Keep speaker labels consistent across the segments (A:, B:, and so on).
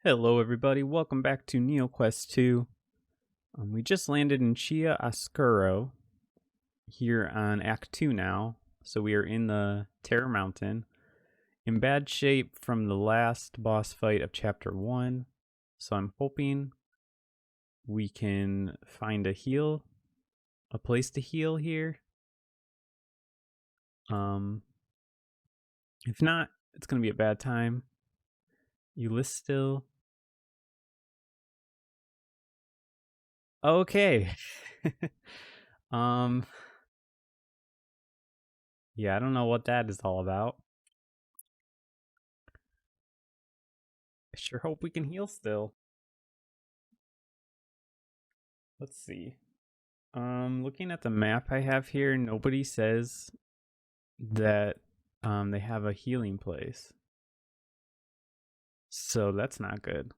A: Hello everybody, welcome back to Neoquest 2. We just landed in Chia Oscuro here on Act 2 now, so we are in the Terror Mountain. In bad shape from the last boss fight of Chapter 1, so I'm hoping we can find a place to heal here. If not, it's going to be a bad time. Still. Okay. Yeah, I don't know what that is all about. I sure hope we can heal still. Let's see. Looking at the map I have here, nobody says that they have a healing place. So that's not good.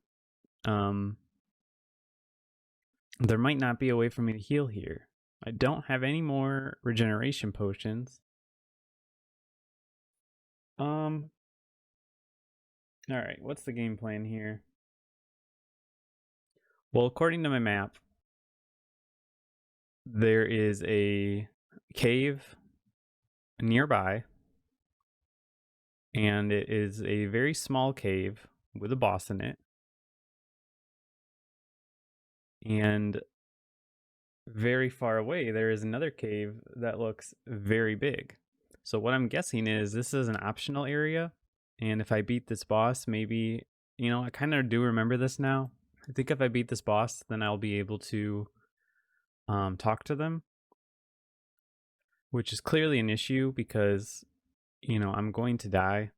A: There might not be a way for me to heal here. I don't have any more regeneration potions. Alright, what's the game plan here? Well, according to my map, there is a cave nearby, and it is a very small cave with a boss in it. And very far away, there is another cave that looks very big. So what I'm guessing is this is an optional area, and if I beat this boss, maybe, I kind of do remember this now. I think if I beat this boss, then I'll be able to talk to them, which is clearly an issue because, I'm going to die.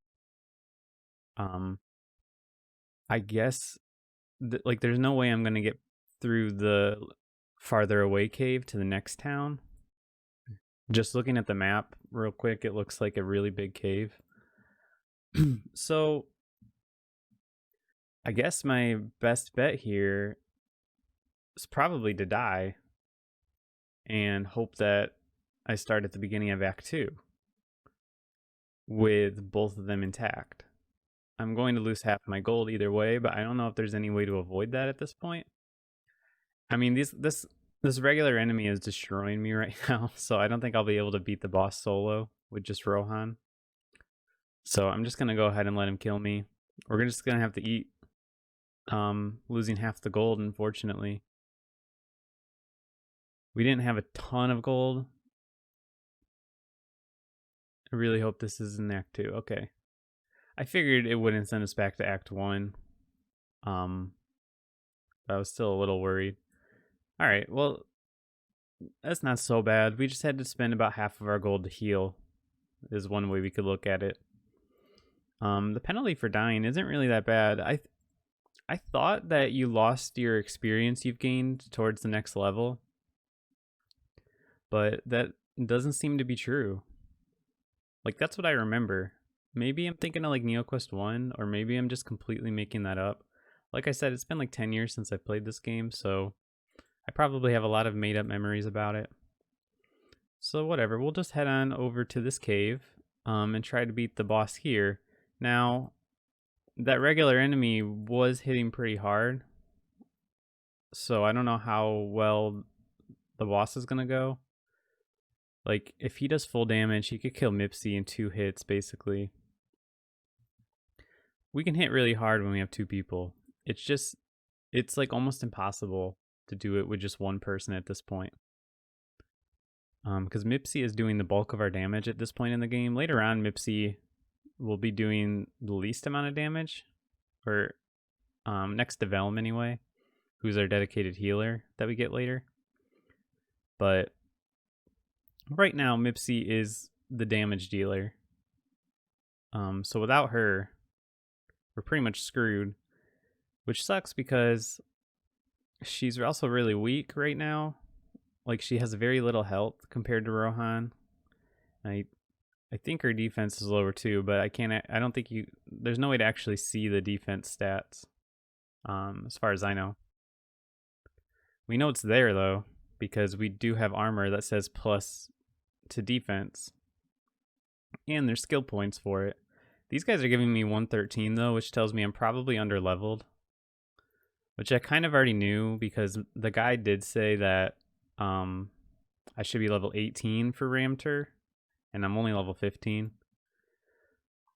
A: I guess, there's no way I'm going to get through the farther away cave to the next town. Just looking at the map real quick, it looks like a really big cave. So I guess my best bet here is probably to die and hope that I start at the beginning of Act 2 with both of them intact. I'm going to lose half my gold either way, but I don't know if there's any way to avoid that at this point. I mean, this regular enemy is destroying me right now, so I don't think I'll be able to beat the boss solo with just Rohan. So I'm just going to go ahead and let him kill me. We're just going to have to eat, losing half the gold, unfortunately. We didn't have a ton of gold. I really hope this is in Act 2. Okay. I figured it wouldn't send us back to Act 1. But I was still a little worried. Alright, well, that's not so bad. We just had to spend about half of our gold to heal, is one way we could look at it. The penalty for dying isn't really that bad. I thought that you lost your experience you've gained towards the next level, but that doesn't seem to be true. That's what I remember. Maybe I'm thinking of Neoquest 1, or maybe I'm just completely making that up. Like I said, it's been 10 years since I played this game, so I probably have a lot of made up memories about it. So whatever, we'll just head on over to this cave and try to beat the boss here. Now, that regular enemy was hitting pretty hard, so I don't know how well the boss is going to go. If he does full damage, he could kill Mipsy in 2 hits, basically. We can hit really hard when we have 2 people. It's almost impossible to do it with just one person at this point. Because Mipsy is doing the bulk of our damage at this point in the game. Later on, Mipsy will be doing the least amount of damage, or next to Velm anyway, who's our dedicated healer that we get later. But right now, Mipsy is the damage dealer. So without her, we're pretty much screwed, which sucks because she's also really weak right now. She has very little health compared to Rohan. I think her defense is lower too, but I don't think there's no way to actually see the defense stats, as far as I know. We know it's there though, because we do have armor that says plus to defense, and there's skill points for it. These guys are giving me 113 though, which tells me I'm probably under leveled. which I kind of already knew because the guy did say that I should be level 18 for Ramtur, and I'm only level 15.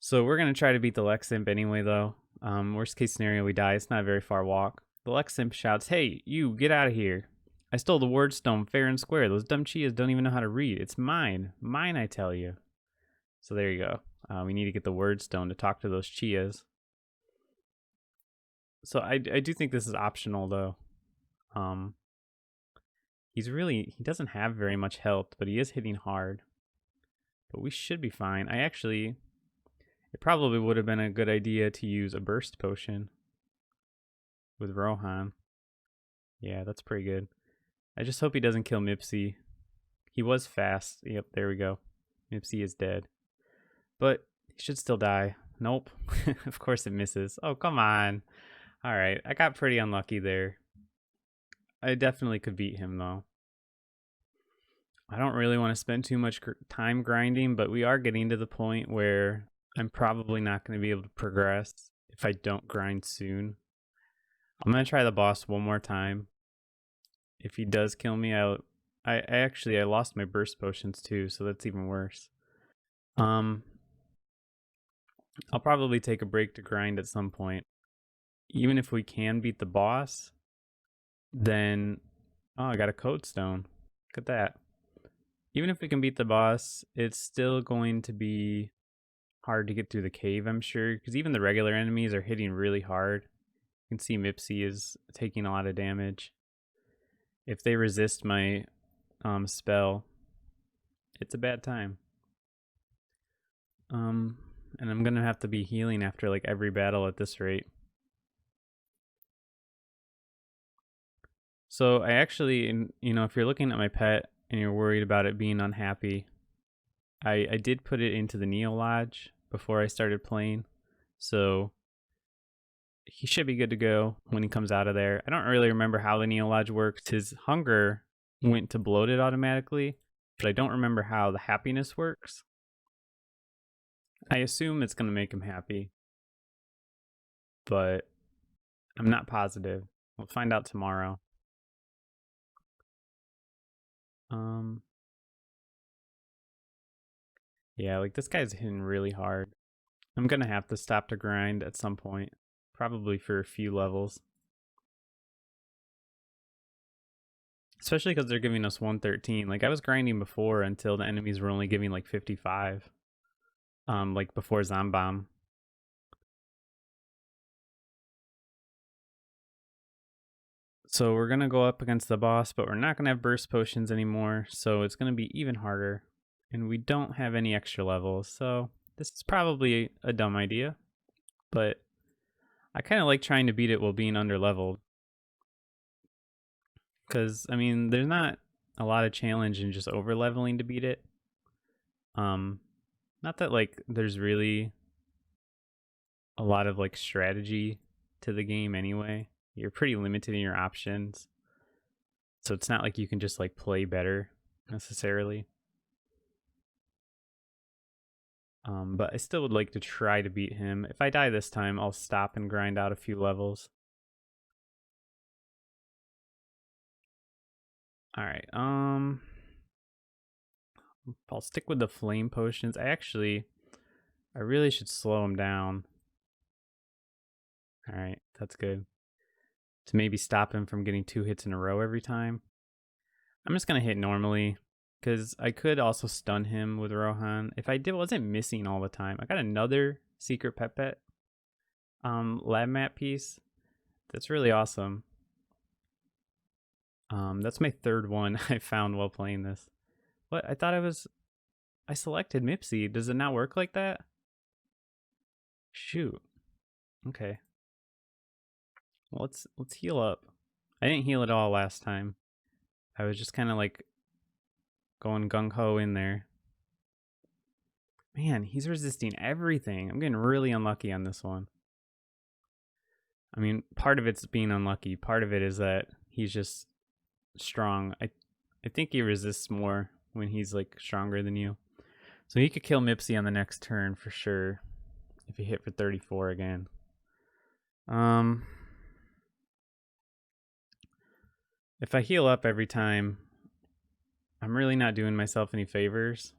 A: So we're going to try to beat the Lex Imp anyway, though. Worst case scenario, we die. It's not a very far walk. The Lex Imp shouts, "Hey, you, get out of here. I stole the word stone fair and square. Those dumb Chias don't even know how to read. It's mine. Mine, I tell you." So there you go. We need to get the word stone to talk to those Chias. So I do think this is optional, though. He doesn't have very much health, but he is hitting hard. But we should be fine. It probably would have been a good idea to use a burst potion with Rohan. Yeah, that's pretty good. I just hope he doesn't kill Mipsy. He was fast. Yep, there we go. Mipsy is dead. But he should still die. Nope. Of course it misses. Oh, come on. Alright, I got pretty unlucky there. I definitely could beat him, though. I don't really want to spend too much time grinding, but we are getting to the point where I'm probably not going to be able to progress if I don't grind soon. I'm going to try the boss one more time. If he does kill me, I lost my burst potions too, so that's even worse. I'll probably take a break to grind at some point. Even if we can beat the boss, then... Oh, I got a code stone. Look at that. Even if we can beat the boss, it's still going to be hard to get through the cave, I'm sure, because even the regular enemies are hitting really hard. You can see Mipsy is taking a lot of damage. If they resist my spell, it's a bad time. And I'm gonna have to be healing after like every battle at this rate. So I actually, if you're looking at my pet and you're worried about it being unhappy, I did put it into the Neo Lodge before I started playing, so he should be good to go when he comes out of there. I don't really remember how the Neo Lodge works. His hunger went to bloated automatically, but I don't remember how the happiness works. I assume it's going to make him happy, but I'm not positive. We'll find out tomorrow. Yeah, like this guy's hitting really hard. I'm gonna have to stop to grind at some point, probably for a few levels. Especially because they're giving us 113. Like I was grinding before until the enemies were only giving like 55. Like before Zambomb. So we're gonna go up against the boss, but we're not gonna have burst potions anymore, so it's gonna be even harder. And we don't have any extra levels, so this is probably a dumb idea. But I kind of like trying to beat it while being under leveled. Because, I mean, there's not a lot of challenge in just over leveling to beat it. Not that like there's really a lot of like strategy to the game anyway. You're pretty limited in your options. So it's not like you can just like play better necessarily. But I still would like to try to beat him. If I die this time, I'll stop and grind out a few levels. Alright, I'll stick with the flame potions. I really should slow him down. Alright, that's good. To maybe stop him from getting 2 hits in a row every time. I'm just gonna hit normally, because I could also stun him with Rohan. If I wasn't missing all the time. I got another secret pet lab map piece. That's really awesome. That's my 3rd one I found while playing this. What? I selected Mipsy. Does it not work like that? Shoot. Okay. Well, let's heal up. I didn't heal at all last time. I was just kind of like going gung-ho in there. Man, he's resisting everything. I'm getting really unlucky on this one. I mean, part of it's being unlucky. Part of it is that he's just strong. I think he resists more when he's like stronger than you. So he could kill Mipsy on the next turn for sure if he hit for 34 again. If I heal up every time, I'm really not doing myself any favors.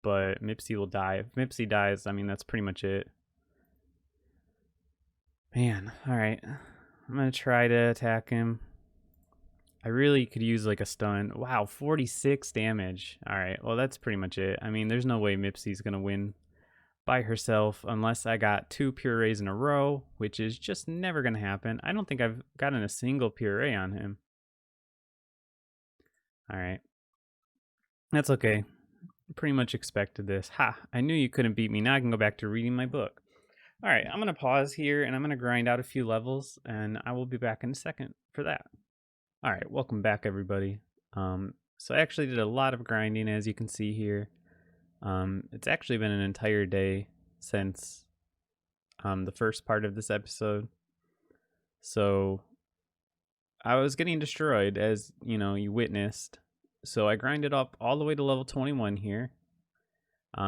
A: But Mipsy will die. If Mipsy dies, I mean, that's pretty much it. Man, alright. I'm gonna try to attack him. I really could use like a stun. Wow, 46 damage. Alright, well that's pretty much it. I mean, there's no way Mipsy's gonna win by herself unless I got 2 purees in a row, which is just never gonna happen. I don't think I've gotten a single puree on him. Alright. That's okay. Pretty much expected this. Ha! I knew you couldn't beat me. Now I can go back to reading my book. Alright, I'm going to pause here and I'm going to grind out a few levels and I will be back in a second for that. Alright, welcome back everybody. So I actually did a lot of grinding, as you can see here. It's actually been an entire day since the first part of this episode. So I was getting destroyed, as you know, you witnessed. So I grinded up all the way to level 21 here.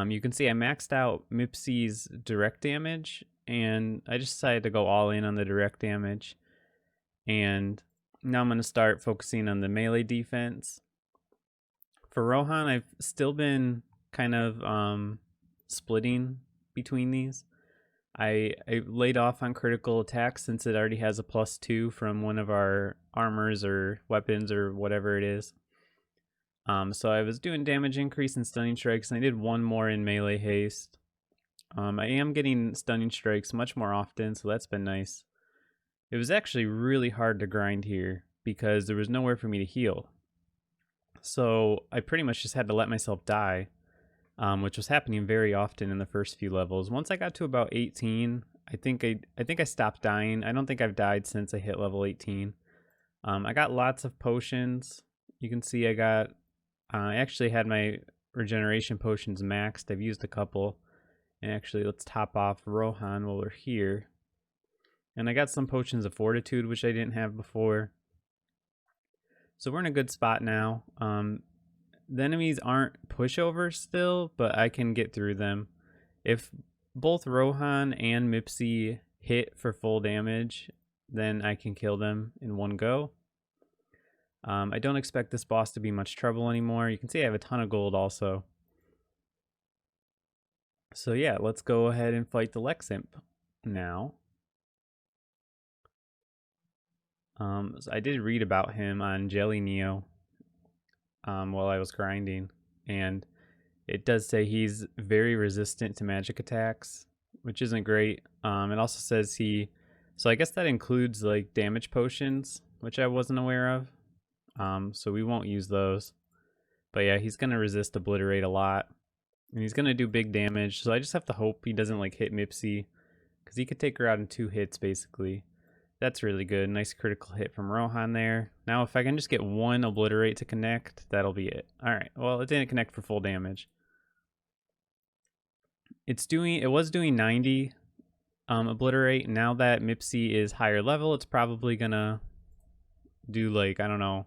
A: You can see I maxed out Mipsy's direct damage, and I just decided to go all in on the direct damage. And now I'm going to start focusing on the melee defense. For Rohan, I've still been kind of splitting between these. I laid off on critical attacks since it already has a +2 from one of our armors or weapons or whatever it is. So I was doing damage increase and stunning strikes, and I did one more in melee haste. I am getting stunning strikes much more often, so that's been nice. It was actually really hard to grind here because there was nowhere for me to heal. So I pretty much just had to let myself die, which was happening very often in the first few levels. Once I got to about 18, I think I stopped dying. I don't think I've died since I hit level 18. I got lots of potions. You can see I actually had my regeneration potions maxed. I've used a couple. And actually, let's top off Rohan while we're here. And I got some potions of fortitude, which I didn't have before. So we're in a good spot now. The enemies aren't pushovers still, but I can get through them. If both Rohan and Mipsy hit for full damage, then I can kill them in one go. I don't expect this boss to be much trouble anymore. You can see I have a ton of gold also. So yeah, let's go ahead and fight the Lex Imp now. So I did read about him on Jelly Neo while I was grinding, and it does say he's very resistant to magic attacks, which isn't great. It also says so I guess that includes like damage potions, which I wasn't aware of. So we won't use those. But yeah, he's gonna resist obliterate a lot, and he's gonna do big damage. So I just have to hope he doesn't like hit Mipsy, because he could take her out in 2 hits basically. That's really good. Nice critical hit from Rohan there. Now if I can just get 1 obliterate to connect, that'll be it. Alright, well it didn't connect for full damage. It was doing 90 obliterate. Now that Mipsy is higher level, it's probably gonna do like, I don't know,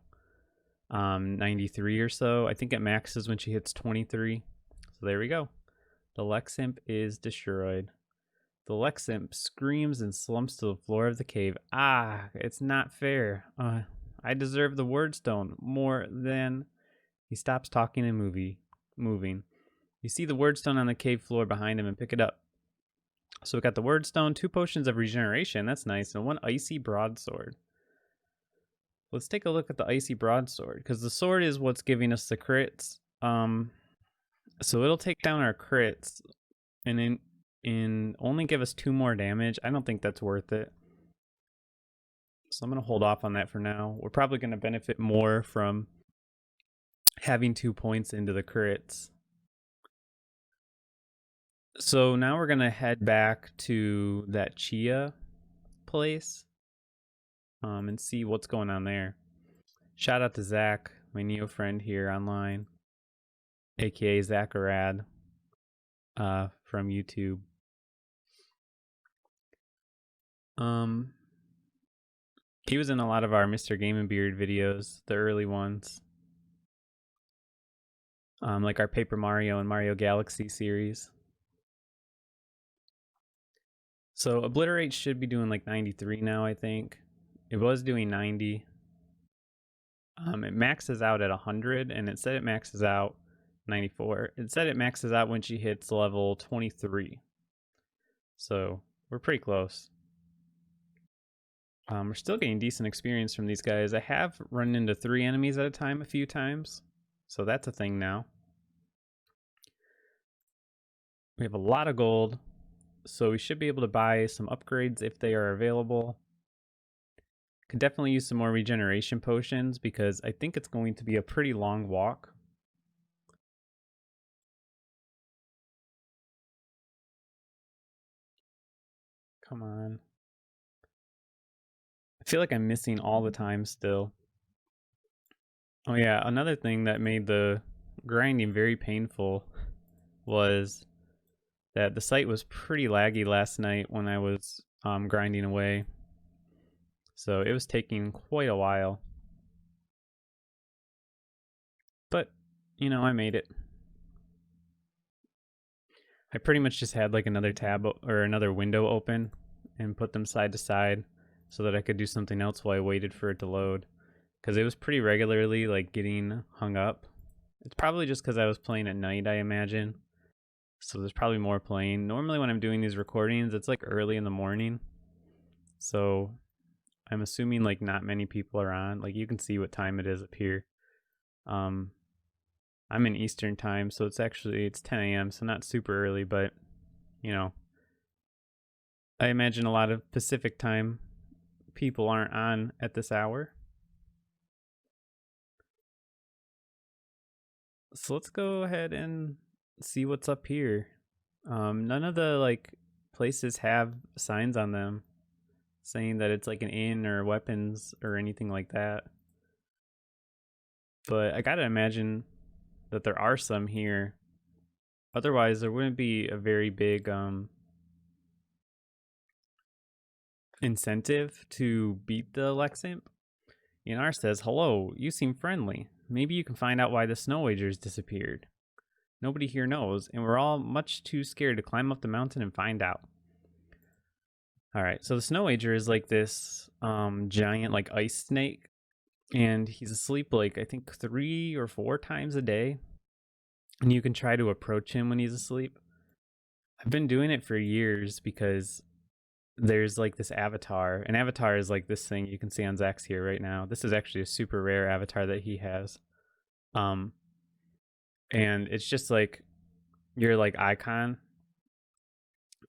A: 93 or so. I think it maxes when she hits 23. So there we go. The Lex Imp is destroyed. The Lex Imp screams and slumps to the floor of the cave. Ah, it's not fair. I deserve the word stone more than... He stops talking and moving. You see the word stone on the cave floor behind him and pick it up. So we got the word stone, 2 potions of regeneration, that's nice, and 1 icy broadsword. Let's take a look at the icy broadsword, because the sword is what's giving us the crits. So it'll take down our crits, and only give us 2 more damage. I don't think that's worth it. So I'm going to hold off on that for now. We're probably going to benefit more from having 2 points into the crits. So now we're going to head back to that Chia place and see what's going on there. Shout out to Zach, my Neo friend here online, aka Zacharad from YouTube. He was in a lot of our Mr. Game and Beard videos, the early ones. Like our Paper Mario and Mario Galaxy series. So Obliterate should be doing like 93 now, I think. It was doing 90. It maxes out at 100, and it said it maxes out 94. It said it maxes out when she hits level 23. So we're pretty close. We're still getting decent experience from these guys. I have run into 3 enemies at a time a few times, so that's a thing now. We have a lot of gold, so we should be able to buy some upgrades if they are available. Could definitely use some more regeneration potions because I think it's going to be a pretty long walk. Come on. I feel like I'm missing all the time still. Oh yeah, another thing that made the grinding very painful was that the site was pretty laggy last night when I was grinding away. So it was taking quite a while. But, you know, I made it. I pretty much just had like another tab or another window open and put them side to side so that I could do something else while I waited for it to load. Because it was pretty regularly like getting hung up. It's probably just because I was playing at night, I imagine. So there's probably more playing. Normally when I'm doing these recordings, it's like early in the morning. So I'm assuming like not many people are on. Like you can see what time it is up here. I'm in Eastern time, so it's 10 a.m., so not super early, but you know, I imagine a lot of Pacific time people aren't on at this hour. So let's go ahead and see what's up here. None of the like places have signs on them saying that it's like an inn or weapons or anything like that. But I gotta imagine that there are some here. Otherwise, there wouldn't be a very big incentive to beat the Leximp. Yanar says, "Hello, you seem friendly. Maybe you can find out why the Snow Wagers disappeared. Nobody here knows, and we're all much too scared to climb up the mountain and find out." Alright, so the Snow Wager is like this giant like ice snake, and he's asleep like I think 3 or 4 times a day. And you can try to approach him when he's asleep. I've been doing it for years because there's like this avatar. An avatar is like this thing you can see on Zach's here right now. This is actually a super rare avatar that he has. And it's just like your like icon.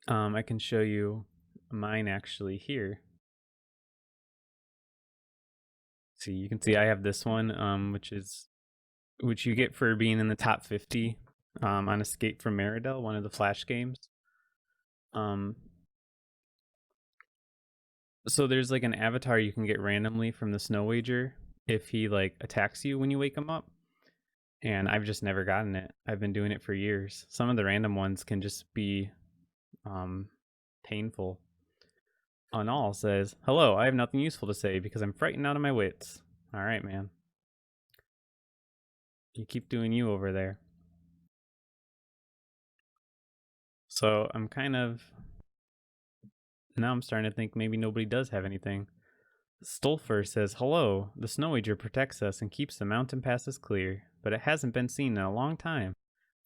A: I can show you mine actually here. See, you can see I have this one, which you get for being in the top 50 on Escape from Meridel, one of the Flash games. So there's like an avatar you can get randomly from the Snow Wager if he like attacks you when you wake him up. And I've just never gotten it. I've been doing it for years. Some of the random ones can just be painful. Anal says, "Hello, I have nothing useful to say because I'm frightened out of my wits." All right, man. You keep doing you over there. So I'm kind of... Now I'm starting to think maybe nobody does have anything. Stolfer says, "Hello, the Snow Wager protects us and keeps the mountain passes clear, but it hasn't been seen in a long time.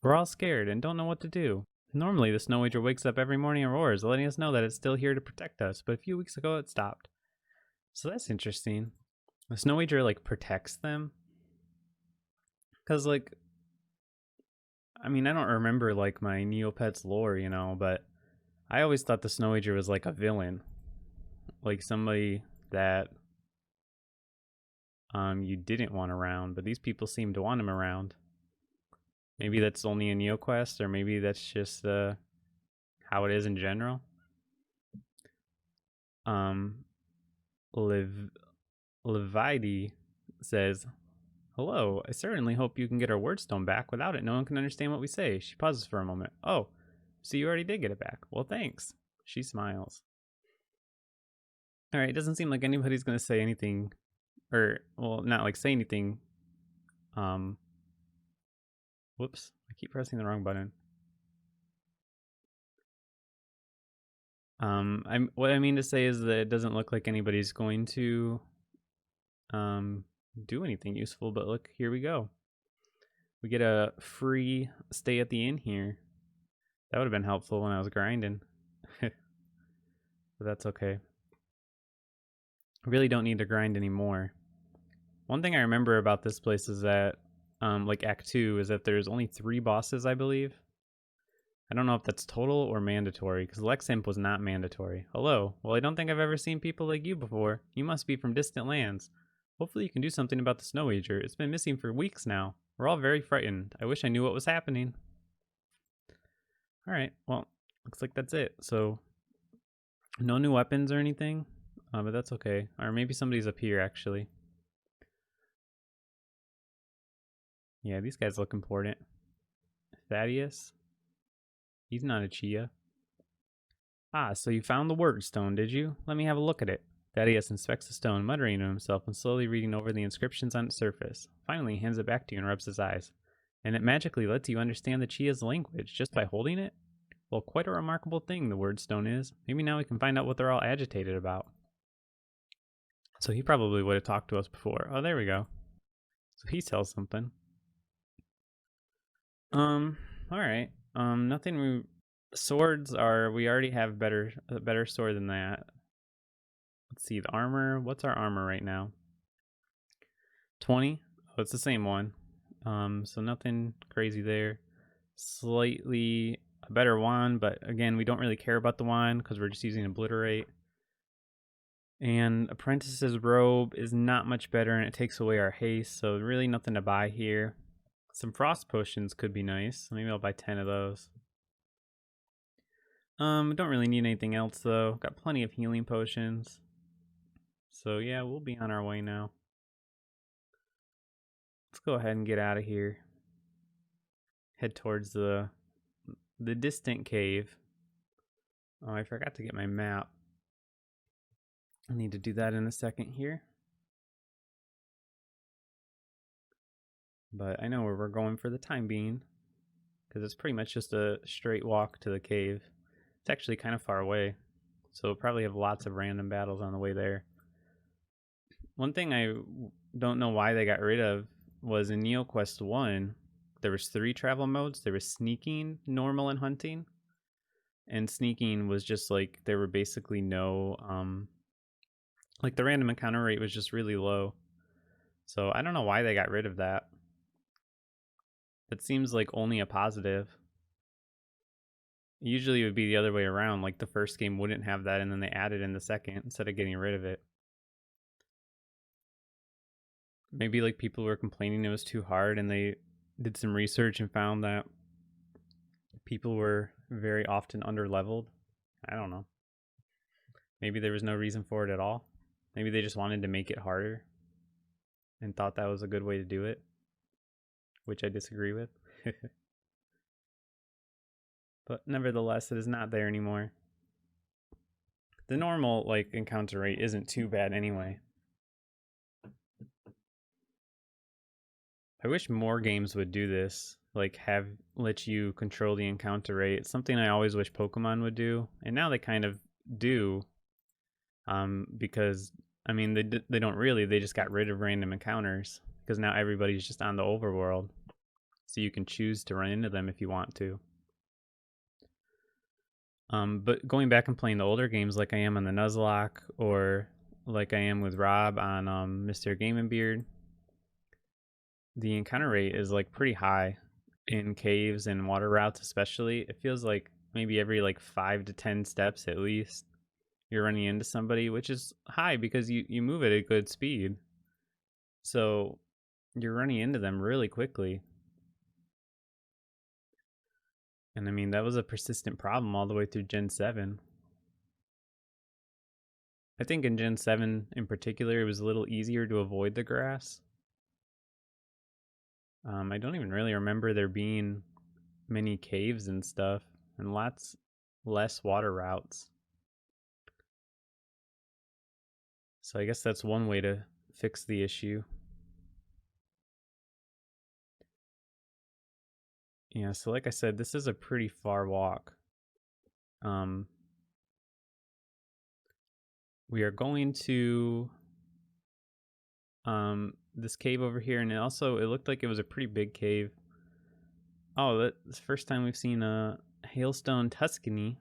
A: We're all scared and don't know what to do. Normally, the Snow Wager wakes up every morning and roars, letting us know that it's still here to protect us, but a few weeks ago it stopped." So that's interesting. The Snow Wager, like, protects them? Because, like, I mean, I don't remember, like, my Neopets lore, you know, but I always thought the Snow Wager was, like, a villain. Like, somebody that you didn't want around, but these people seem to want him around. Maybe that's only in Neoquest, or maybe that's just how it is in general. Levide says, "Hello, I certainly hope you can get our wordstone back. Without it, no one can understand what we say." She pauses for a moment. "Oh, so you already did get it back. Well, thanks." She smiles. Alright, it doesn't seem like anybody's going to say anything, or, well, not like say anything. Whoops, I keep pressing the wrong button. What I mean to say is that it doesn't look like anybody's going to do anything useful, but look, here we go. We get a free stay at the inn here. That would have been helpful when I was grinding. But that's okay. I really don't need to grind anymore. One thing I remember about this place is that, like Act 2, is that there's only 3 bosses, I believe. I don't know if that's total or mandatory, because Leximp was not mandatory. Hello. Well, I don't think I've ever seen people like you before. You must be from distant lands. Hopefully you can do something about the snow ager. It's been missing for weeks now. We're all very frightened. I wish I knew what was happening. Alright, well, looks like that's it. So, no new weapons or anything, but that's okay. Or maybe somebody's up here, actually. Yeah, these guys look important. Thaddeus? He's not a Chia. Ah, so you found the word stone, did you? Let me have a look at it. Thaddeus inspects the stone, muttering to himself and slowly reading over the inscriptions on its surface. Finally, he hands it back to you and rubs his eyes. And it magically lets you understand the Chia's language just by holding it? Well, quite a remarkable thing the word stone is. Maybe now we can find out what they're all agitated about. So he probably would have talked to us before. Oh, there we go. So he tells something. Alright. Nothing. Swords are, we already have a better sword than that. Let's see, the armor. What's our armor right now? 20? Oh, it's the same one. So nothing crazy there. Slightly a better wand, but again, we don't really care about the wand because we're just using obliterate. And apprentice's robe is not much better, and it takes away our haste, so really nothing to buy here. Some frost potions could be nice. Maybe I'll buy 10 of those. Don't really need anything else though. Got plenty of healing potions. So yeah, we'll be on our way now. Let's go ahead and get out of here. Head towards the distant cave. Oh, I forgot to get my map. I need to do that in a second here. But I know where we're going for the time being, because it's pretty much just a straight walk to the cave. It's actually kind of far away, so we'll probably have lots of random battles on the way there. One thing I don't know why they got rid of was in Neoquest 1, there was 3 travel modes. There was sneaking, normal, and hunting. And sneaking was just like, there were basically no, like the random encounter rate was just really low. So I don't know why they got rid of that. That seems like only a positive. Usually it would be the other way around, like the first game wouldn't have that and then they added in the second instead of getting rid of it. Maybe like people were complaining it was too hard and they did some research and found that people were very often underleveled. I don't know. Maybe there was no reason for it at all. Maybe they just wanted to make it harder and thought that was a good way to do it, which I disagree with. But nevertheless, it is not there anymore. The normal like encounter rate isn't too bad anyway. I wish more games would do this, like let you control the encounter rate. It's something I always wish Pokemon would do, and now they kind of do. Because I mean they don't really. They just got rid of random encounters because now everybody's just on the overworld, so you can choose to run into them if you want to. But going back and playing the older games like I am on the Nuzlocke or like I am with Rob on Mr. Game and Beard, the encounter rate is like pretty high in caves and water routes especially. It feels like maybe every like 5 to 10 steps at least you're running into somebody, which is high because you move at a good speed. So you're running into them really quickly. And I mean, that was a persistent problem all the way through Gen 7. I think in Gen 7 in particular, it was a little easier to avoid the grass. I don't even really remember there being many caves and stuff, and lots less water routes. So I guess that's one way to fix the issue. Yeah, so like I said, this is a pretty far walk. we are going to this cave over here, and it looked like it was a pretty big cave. Oh, that's the first time we've seen a hailstone Tuscany.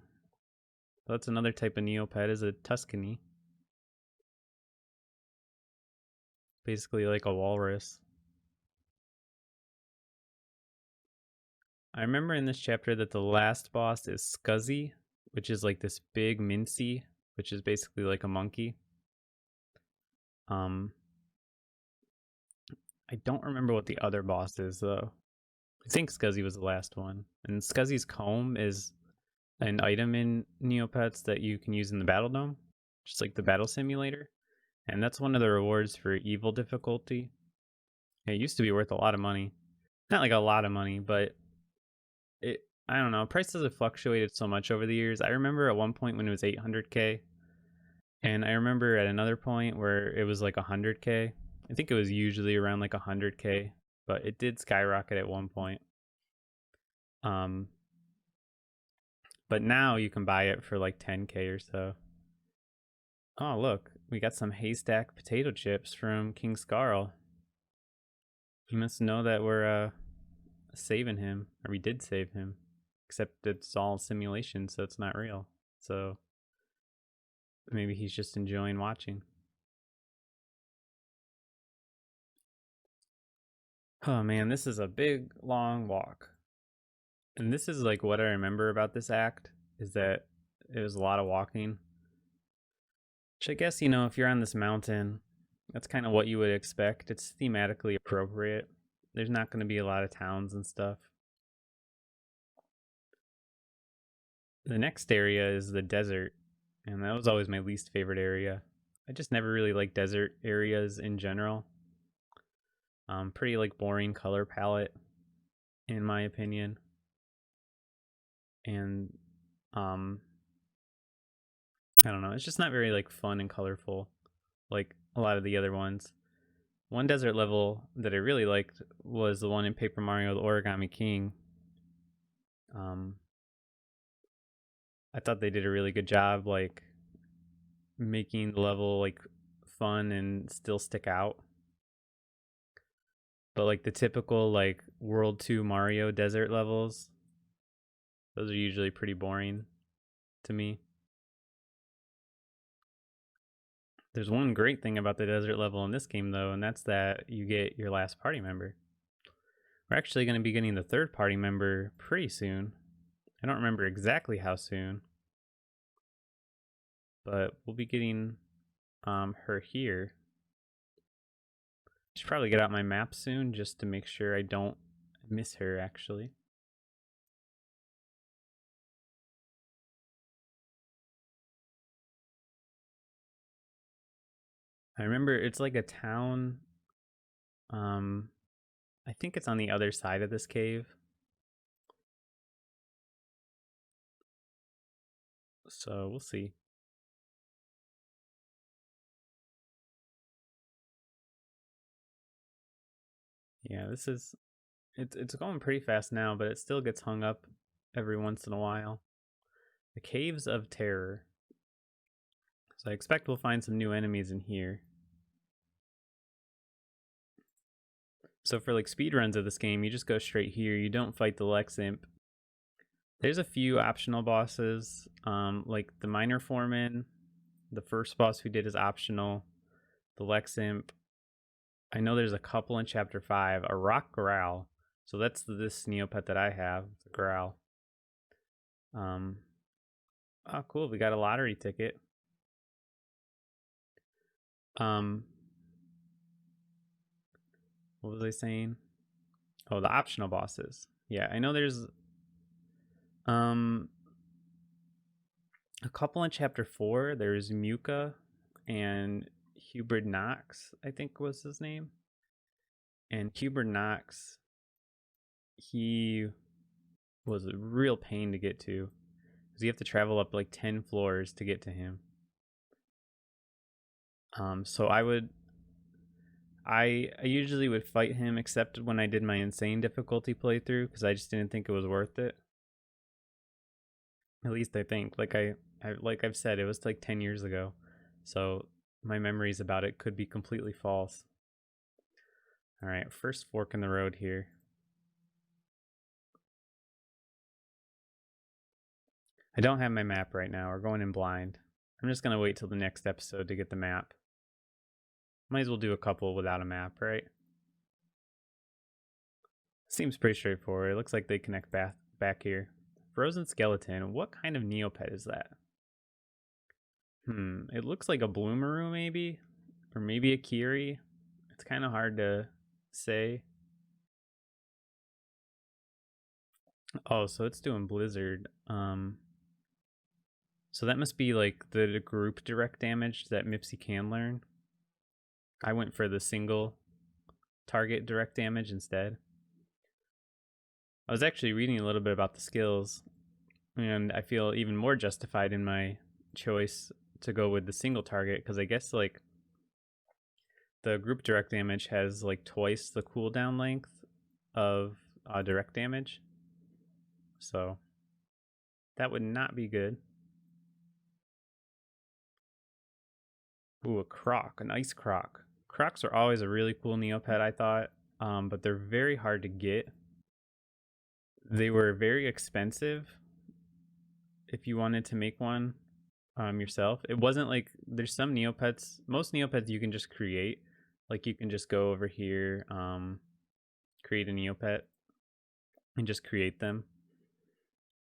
A: That's another type of Neopet, is a Tuscany. Basically like a walrus. I remember in this chapter that the last boss is Scuzzy, which is like this big mincy, which is basically like a monkey. I don't remember what the other boss is though. I think Scuzzy was the last one. And Scuzzy's comb is an item in Neopets that you can use in the Battle Dome, just like the battle simulator. And that's one of the rewards for evil difficulty. It used to be worth a lot of money. Not like a lot of money, but I don't know, prices have fluctuated so much over the years. I remember at one point when it was 800k, and I remember at another point where it was like 100k. I think it was usually around like 100k, but it did skyrocket at one point. But now you can buy it for like 10k or so. Oh, look, we got some haystack potato chips from King Scarl. He must know that we're saving him, or we did save him, except it's all simulation, so it's not real. So maybe he's just enjoying watching. Oh man, this is a big long walk. And this is like what I remember about this act, is that it was a lot of walking. Which I guess, if you're on this mountain, that's kind of what you would expect. It's thematically appropriate. There's not going to be a lot of towns and stuff. The next area is the desert, and that was always my least favorite area. I just never really liked desert areas in general. Pretty like boring color palette, in my opinion. And I don't know, it's just not very like fun and colorful like a lot of the other ones. One desert level that I really liked was the one in Paper Mario: The Origami King. I thought they did a really good job like making the level like fun and still stick out. But like the typical like World 2 Mario desert levels, those are usually pretty boring to me. There's one great thing about the desert level in this game though, and that's that you get your last party member. We're actually going to be getting the third party member pretty soon. I don't remember exactly how soon, but we'll be getting her here. Should probably get out my map soon just to make sure I don't miss her actually. I remember it's like a town. I think it's on the other side of this cave. So we'll see. Yeah, it's going pretty fast now, but it still gets hung up every once in a while. The Caves of Terror. So I expect we'll find some new enemies in here. So for like speedruns of this game, you just go straight here. You don't fight the Lex Imp. There's a few optional bosses, like the Minor Foreman. The first boss we did is optional. The Lex Imp. I know there's a couple in Chapter 5. A Rock Growl. So that's this Neopet that I have. It's a Growl. Oh, cool. We got a lottery ticket. What was I saying? Oh, the optional bosses. Yeah, I know there's a couple in Chapter 4. There's Muka and Hubert Knox, I think was his name. And Hubert Knox, he was a real pain to get to, because you have to travel up like 10 floors to get to him. So I usually would fight him, except when I did my insane difficulty playthrough, because I just didn't think it was worth it. At least I think. Like I've said, it was like 10 years ago. So my memories about it could be completely false. All right, first fork in the road here. I don't have my map right now. We're going in blind. I'm just going to wait till the next episode to get the map. Might as well do a couple without a map, right? Seems pretty straightforward. It looks like they connect back here. Frozen skeleton. What kind of Neopet is that? It looks like a Bloomeroo maybe? Or maybe a Kiri. It's kind of hard to say. Oh, so it's doing Blizzard. So that must be like the group direct damage that Mipsy can learn. I went for the single target direct damage instead. I was actually reading a little bit about the skills, and I feel even more justified in my choice to go with the single target, because I guess like the group direct damage has like twice the cooldown length of direct damage. So that would not be good. Ooh, a croc, an ice croc. Crocs are always a really cool Neopet, I thought, but they're very hard to get. They were very expensive if you wanted to make one yourself. It wasn't like there's some Neopets. Most Neopets you can just create. Like you can just go over here, create a Neopet, and just create them.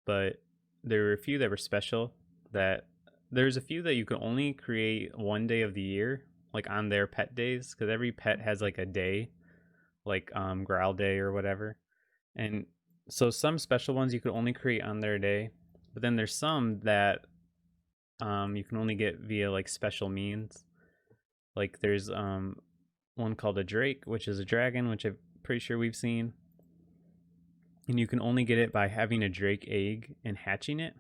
A: But there were a few that were special. That there's a few that you can only create one day of the year, like on their pet days, because every pet has like a day, like Growl Day or whatever. And so some special ones you could only create on their day, but then there's some that you can only get via like special means. Like there's one called a Drake, which is a dragon, which I'm pretty sure we've seen. And you can only get it by having a Drake egg and hatching it.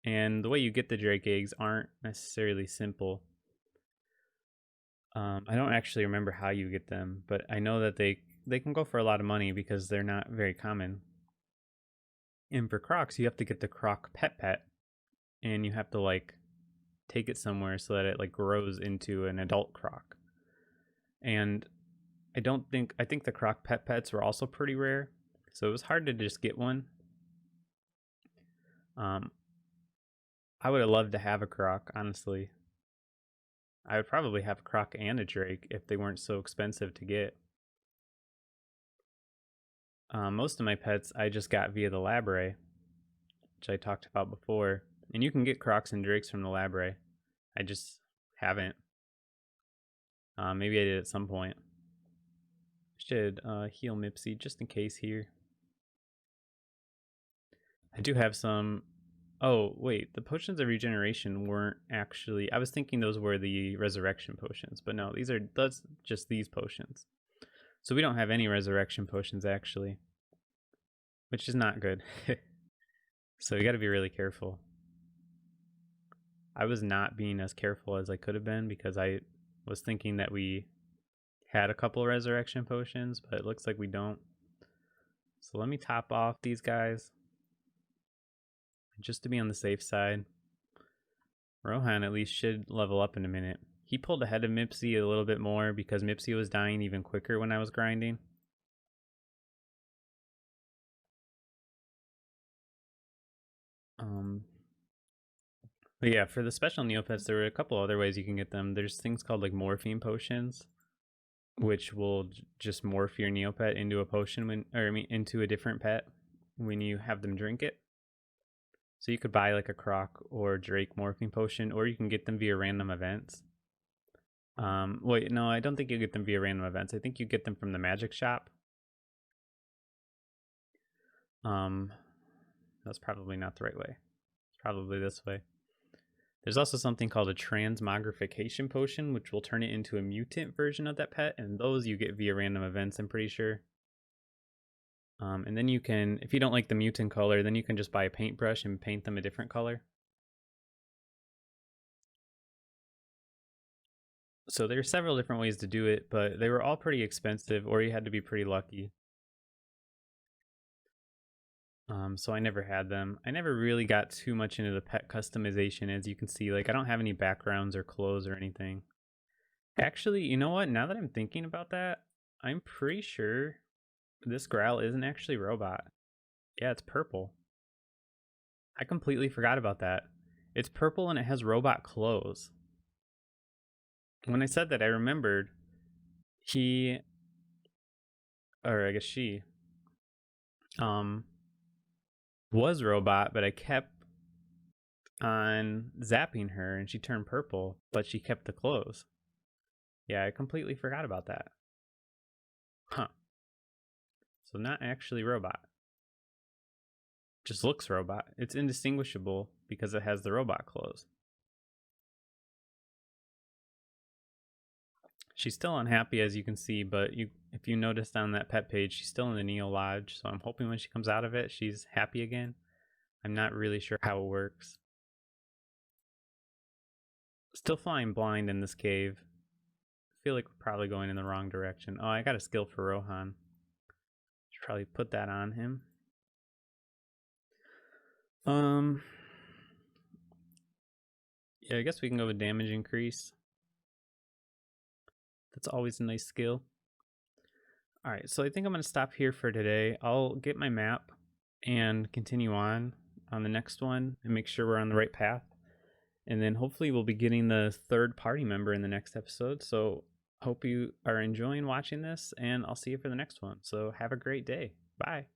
A: And the way you get the Drake eggs aren't necessarily simple. I don't actually remember how you get them, but I know that they can go for a lot of money because they're not very common. And for crocs, you have to get the croc pet, and you have to like take it somewhere so that it like grows into an adult croc. And I think the croc pets were also pretty rare, so it was hard to just get one. I would have loved to have a croc, honestly. I would probably have a croc and a drake if they weren't so expensive to get. Most of my pets I just got via the Labray, which I talked about before. And you can get crocs and drakes from the Labray. I just haven't. Maybe I did at some point. Should heal Mipsy just in case here. I do have some. Oh, wait, the potions of regeneration weren't actually. I was thinking those were the resurrection potions, but no, that's just these potions. So we don't have any resurrection potions actually, which is not good. So you got to be really careful. I was not being as careful as I could have been because I was thinking that we had a couple resurrection potions, but it looks like we don't. So let me top off these guys just to be on the safe side. Rohan at least should level up in a minute. He pulled ahead of Mipsy a little bit more because Mipsy was dying even quicker when I was grinding. But yeah, for the special Neopets, there were a couple other ways you can get them. There's things called like morphine potions, which will just morph your Neopet into a potion into a different pet when you have them drink it. So you could buy like a croc or drake morphine potion, or you can get them via random events. Wait, no, I don't think you get them via random events. I think you get them from the magic shop. That's probably not the right way. It's probably this way. There's also something called a transmogrification potion, which will turn it into a mutant version of that pet, and those you get via random events, I'm pretty sure. And then you can, if you don't like the mutant color, then you can just buy a paintbrush and paint them a different color. So there are several different ways to do it, but they were all pretty expensive, or you had to be pretty lucky. So I never had them. I never really got too much into the pet customization. As you can see, like I don't have any backgrounds or clothes or anything. Actually, you know what? Now that I'm thinking about that, I'm pretty sure this growl isn't actually robot. Yeah, it's purple. I completely forgot about that. It's purple and it has robot clothes. When I said that, I remembered he, or I guess she, um, was robot, but I kept on zapping her and she turned purple, but she kept the clothes. Yeah, I completely forgot about that. Huh. So not actually robot. Just looks robot. It's indistinguishable because it has the robot clothes. She's still unhappy, as you can see, but if you noticed on that pet page, she's still in the Neo Lodge, so I'm hoping when she comes out of it, she's happy again. I'm not really sure how it works. Still flying blind in this cave. I feel like we're probably going in the wrong direction. Oh, I got a skill for Rohan. Should probably put that on him. Yeah, I guess we can go with damage increase. That's always a nice skill. All right, so I think I'm going to stop here for today. I'll get my map and continue on the next one and make sure we're on the right path. And then hopefully we'll be getting the third party member in the next episode. So hope you are enjoying watching this, and I'll see you for the next one. So have a great day. Bye.